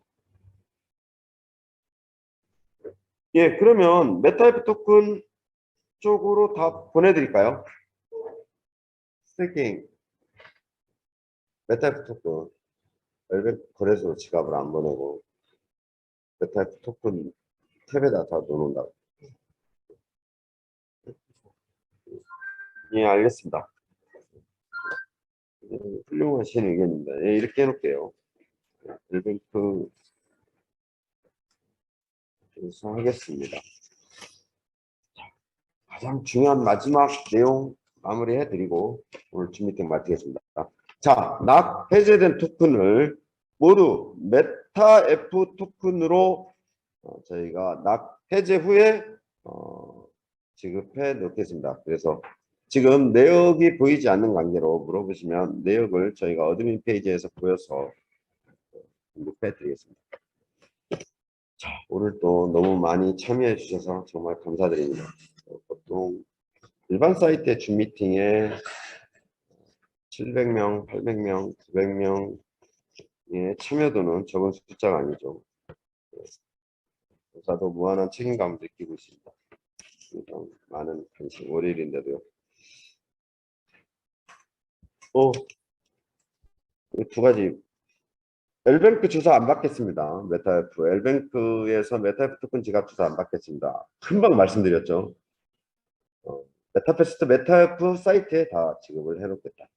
예, 그러면 메타이프 토큰 쪽으로 다 보내드릴까요? 스테이킹 메타이프 토큰 웰뱅크 거래소 지갑을 안 보내고 메타이프 토큰 탭에다 다 넣어놓는다고. 예, 알겠습니다. 훌륭하신 의견입니다. 예, 이렇게 해놓을게요. 웰뱅크 하겠습니다. 가장 중요한 마지막 내용 마무리해드리고 오늘 줌 미팅 마치겠습니다. 자, 낙 해제된 토큰을 모두 메타 F 토큰으로 저희가 낙 해제 후에 지급해 놓겠습니다. 그래서 지금 내역이 보이지 않는 관계로 물어보시면 내역을 저희가 어드민 페이지에서 보여서 공급해 드리겠습니다. 자, 오늘 또 너무 많이 참여해 주셔서 정말 감사드립니다. 보통 일반 사이트의 줌 미팅에 700명, 800명, 900명의 참여도는 적은 숫자가 아니죠. 저도 무한한 책임감을 느끼고 있습니다. 많은 관심, 월요일인데도요. 두 가지. 엘뱅크 주소 안 받겠습니다. 메타F. 엘뱅크에서 메타F 토큰 지갑 주소 안 받겠습니다. 금방 말씀드렸죠. 메타페스트 메타F 사이트에 다 지급을 해놓겠다.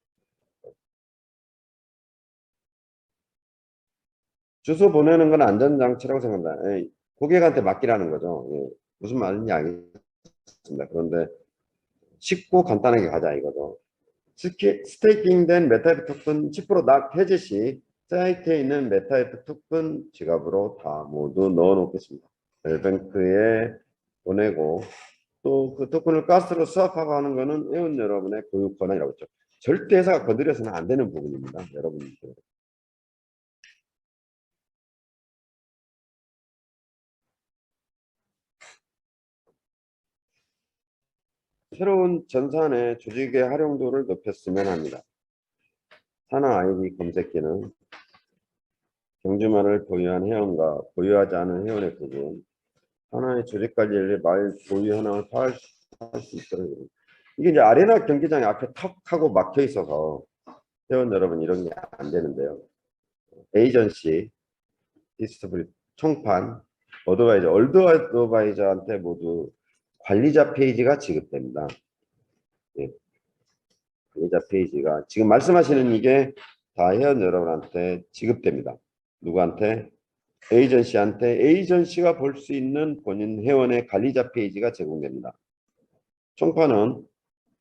주소 보내는 건 안전장치라고 생각합니다. 고객한테 맡기라는 거죠. 예. 무슨 말인지 알겠습니다. 그런데 쉽고 간단하게 가자 이거죠. 스테이킹된 메타F 토큰 10%낙 해제 시 사이트에 있는 메타F 토큰 지갑으로 다 모두 넣어 놓겠습니다. 엘뱅크에 보내고 또 그 토큰을 가스로 수합하고 하는 거는 회원 여러분의 고유 권한이라고 했죠. 절대 회사가 건드려서는 안 되는 부분입니다. 여러분들. 새로운 전산의 조직의 활용도를 높였으면 합니다. 산하 아이디 검색기는 경주마를 보유한 회원과 보유하지 않은 회원의 부분, 하나의 조직 관리를 말 보유 현황을 파악할 수 있도록. 이게 이제 아레나 경기장에 앞에 턱 하고 막혀 있어서 회원 여러분 이런 게 안 되는데요. 에이전시, 디스트리뷰, 총판, 어드바이저, 얼드 어드바이저한테 모두 관리자 페이지가 지급됩니다. 예. 관리자 페이지가 지금 말씀하시는 이게 다 회원 여러분한테 지급됩니다. 누구한테? 에이전시한테 에이전시가 볼 수 있는 본인 회원의 관리자 페이지가 제공됩니다. 총판은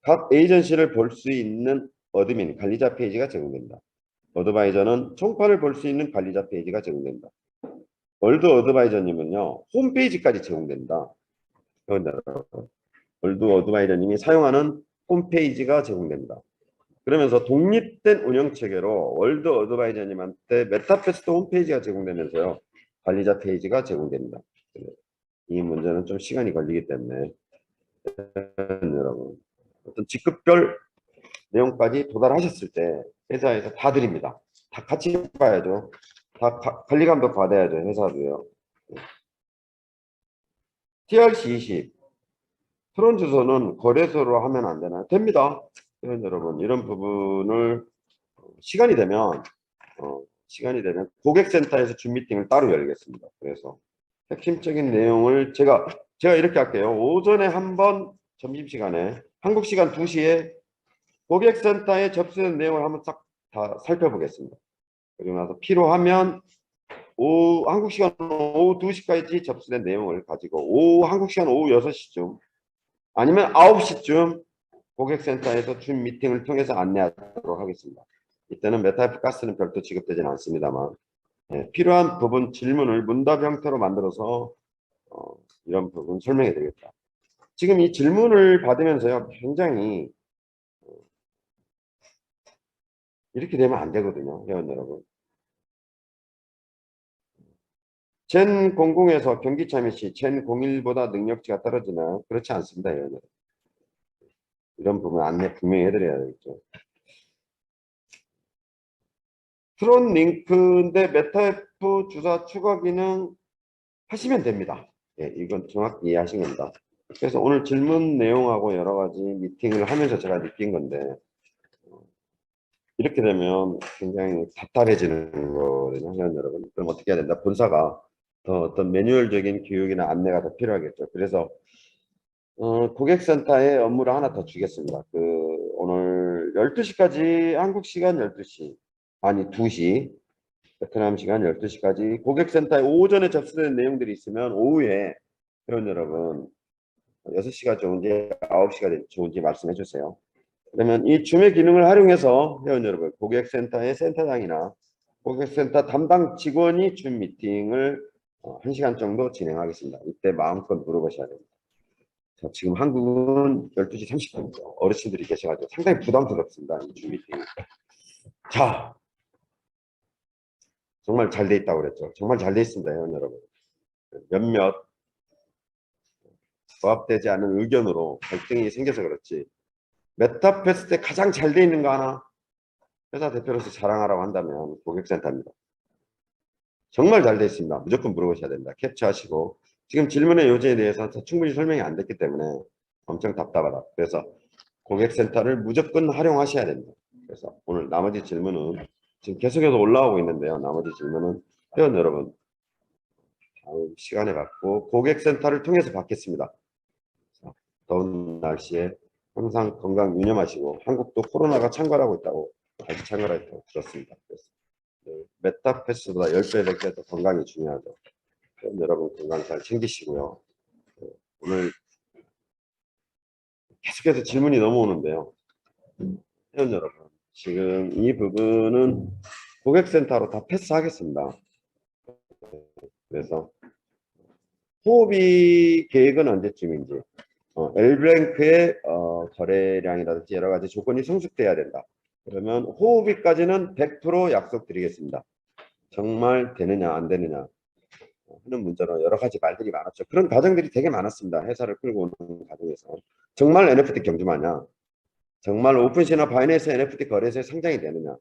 각 에이전시를 볼 수 있는 어드민 관리자 페이지가 제공됩니다. 어드바이저는 총판을 볼 수 있는 관리자 페이지가 제공됩니다. 월드 어드바이저님은요 홈페이지까지 제공됩니다. 월드 어드바이저님이 사용하는 홈페이지가 제공됩니다. 그러면서 독립된 운영 체계로 월드 어드바이저님한테 메타페스트 홈페이지가 제공되면서요 관리자 페이지가 제공됩니다. 이 문제는 좀 시간이 걸리기 때문에 여러분 어떤 직급별 내용까지 도달하셨을 때 회사에서 다 드립니다. 다 같이 봐야죠. 다 관리감독 받아야죠. 회사도요. TRC20 트론 주소는 거래소로 하면 안 되나요? 됩니다. 여러분 이런 부분을 시간이 되면 고객센터에서 줌 미팅을 따로 열겠습니다. 그래서 핵심적인 내용을 제가 이렇게 할게요. 오전에 한번 점심시간에 한국 시간 2시에 고객센터에 접수된 내용을 한번 싹 다 살펴보겠습니다. 그리고 나서 필요하면 한국 시간 오후 2시까지 접수된 내용을 가지고 한국 시간 오후 6시쯤 아니면 9시쯤 고객센터에서 줌 미팅을 통해서 안내하도록 하겠습니다. 이때는 메타F 가스는 별도 지급되지는 않습니다만 필요한 부분 질문을 문답 형태로 만들어서 이런 부분 설명해 드리겠다. 지금 이 질문을 받으면서요 굉장히 이렇게 되면 안 되거든요. 회원 여러분. 젠 00에서 경기 참여 시 젠 01보다 능력치가 떨어지나 그렇지 않습니다. 회원 여러분. 이런 부분 안내 분명히 해드려야 되겠죠. 트론 링크인데 메타F 주사 추가 기능 하시면 됩니다. 예, 이건 정확히 이해하신 겁니다. 그래서 오늘 질문 내용하고 여러 가지 미팅을 하면서 제가 느낀 건데 이렇게 되면 굉장히 답답해지는 거거든요. 여러분. 그럼 어떻게 해야 된다? 본사가 더 어떤 매뉴얼적인 교육이나 안내가 더 필요하겠죠. 그래서 고객센터에 업무를 하나 더 주겠습니다. 오늘 12시까지 한국 시간 12시 아니 2시 베트남 시간 12시까지 고객센터에 오전에 접수된 내용들이 있으면 오후에 회원 여러분 6시가 좋은지 9시가 좋은지 말씀해 주세요. 그러면 이 줌의 기능을 활용해서 회원 여러분, 고객센터의 센터장이나 고객센터 담당 직원이 줌 미팅을 1시간 정도 진행하겠습니다. 이때 마음껏 물어보셔야 됩니다. 자, 지금 한국은 12시 30분이죠. 어르신들이 계셔가지고 상당히 부담스럽습니다. 이 줌 미팅. 자, 정말 잘 돼 있다고 그랬죠. 정말 잘 돼 있습니다, 회원 여러분. 몇몇 부합되지 않은 의견으로 갈등이 생겨서 그렇지, 메타패스 때 가장 잘 돼 있는 거 하나 회사 대표로서 자랑하라고 한다면 고객센터입니다. 정말 잘 돼 있습니다. 무조건 물어보셔야 됩니다. 캡처하시고, 지금 질문의 요지에 대해서 충분히 설명이 안 됐기 때문에 엄청 답답하다. 그래서 고객센터를 무조건 활용하셔야 됩니다. 그래서 오늘 나머지 질문은 지금 계속해서 올라오고 있는데요. 나머지 질문은 회원 여러분 다음 시간에 받고 고객센터를 통해서 받겠습니다. 더운 날씨에 항상 건강 유념하시고, 한국도 코로나가 창궐하고 있다고, 다시 창궐하고 들었습니다. 그래서 메타패스보다 10배, 100배 더 건강이 중요하죠. 그럼 여러분 건강 잘 챙기시고요. 오늘 계속해서 질문이 넘어오는데요. 회원 여러분, 지금 이 부분은 고객센터로 다 패스하겠습니다. 그래서 호흡이 계획은 언제쯤인지, L뱅크의 거래량이라든지 여러 가지 조건이 성숙돼야 된다. 그러면 호흡이까지는 100% 약속드리겠습니다. 정말 되느냐 안 되느냐 하는 문제로 여러 가지 말들이 많았죠. 그런 과정들이 되게 많았습니다. 회사를 끌고 오는 과정에서. 정말 NFT 경주마냐, 정말 오픈시나 바이낸스 NFT 거래소에 상장이 되느냐,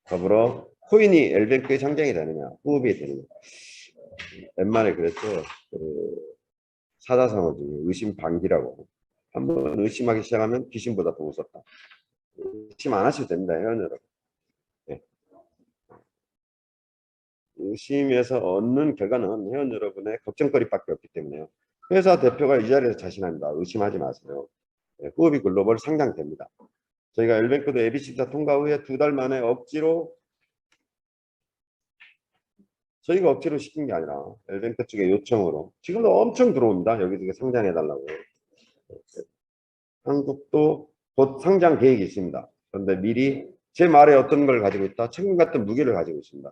더불어 코인이 L뱅크에 상장이 되느냐, 호흡이 되느냐. 웬만에 그랬죠. 사자성어 중에 의심방기라고. 한번 의심하기 시작하면 귀신보다 더 무섭다. 의심 안 하셔도 됩니다, 회원 여러분. 네. 의심에서 얻는 결과는 회원 여러분의 걱정거리밖에 없기 때문에요. 회사 대표가 이 자리에서 자신합니다. 의심하지 마세요. 네, 후업이 글로벌 상장됩니다. 저희가 엘뱅크도 ABC사 통과 후에 2달 만에 저희가 억지로 시킨 게 아니라 엘뱅크 쪽의 요청으로 지금도 엄청 들어옵니다. 여기저기 상장해달라고. 한국도 곧 상장 계획이 있습니다. 그런데 미리 제 말에 어떤 걸 가지고 있다? 천금 같은 무게를 가지고 있습니다.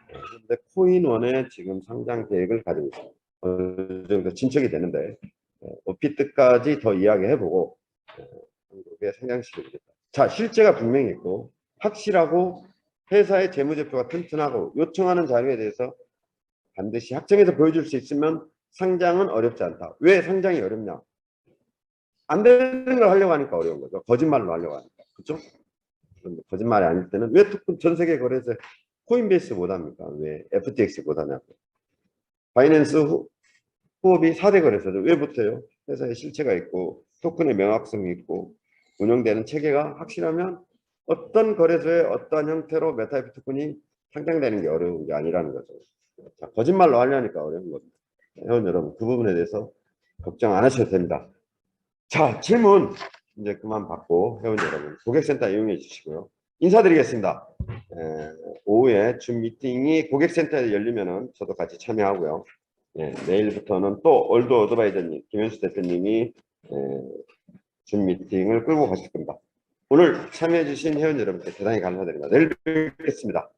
그런데 코인원에 지금 상장 계획을 가지고 있습니다. 어느 정도 진척이 되는데 어피 뜻까지 더 이야기해보고 한국에 상장시키겠다. 자, 실제가 분명히 있고 확실하고 회사의 재무제표가 튼튼하고 요청하는 자료에 대해서 반드시 학점에서 보여줄 수 있으면 상장은 어렵지 않다. 왜 상장이 어렵냐? 안 되는 걸 하려고 하니까 어려운 거죠. 거짓말로 하려고 하니까. 그렇죠? 그런데 거짓말이 아닐 때는 왜 전 세계 거래소에 코인베이스 못합니까? 왜 FTX 못하냐고. 바이낸스 후업이 4대 거래소죠. 왜 못해요? 회사에 실체가 있고 토큰의 명확성이 있고 운영되는 체계가 확실하면 어떤 거래소에 어떤 형태로 메타이프 토큰이 상장되는 게 어려운 게 아니라는 거죠. 자, 거짓말로 하려니까 어려운 겁니다. 회원 여러분, 그 부분에 대해서 걱정 안 하셔도 됩니다. 자, 질문 이제 그만 받고 회원 여러분 고객센터 이용해 주시고요. 인사드리겠습니다. 오후에 줌 미팅이 고객센터에 열리면은 저도 같이 참여하고요. 내일부터는 또 올드 어드바이저님 김현수 대표님이 줌 미팅을 끌고 가실 겁니다. 오늘 참여해 주신 회원 여러분께 대단히 감사드립니다. 내일 뵙겠습니다.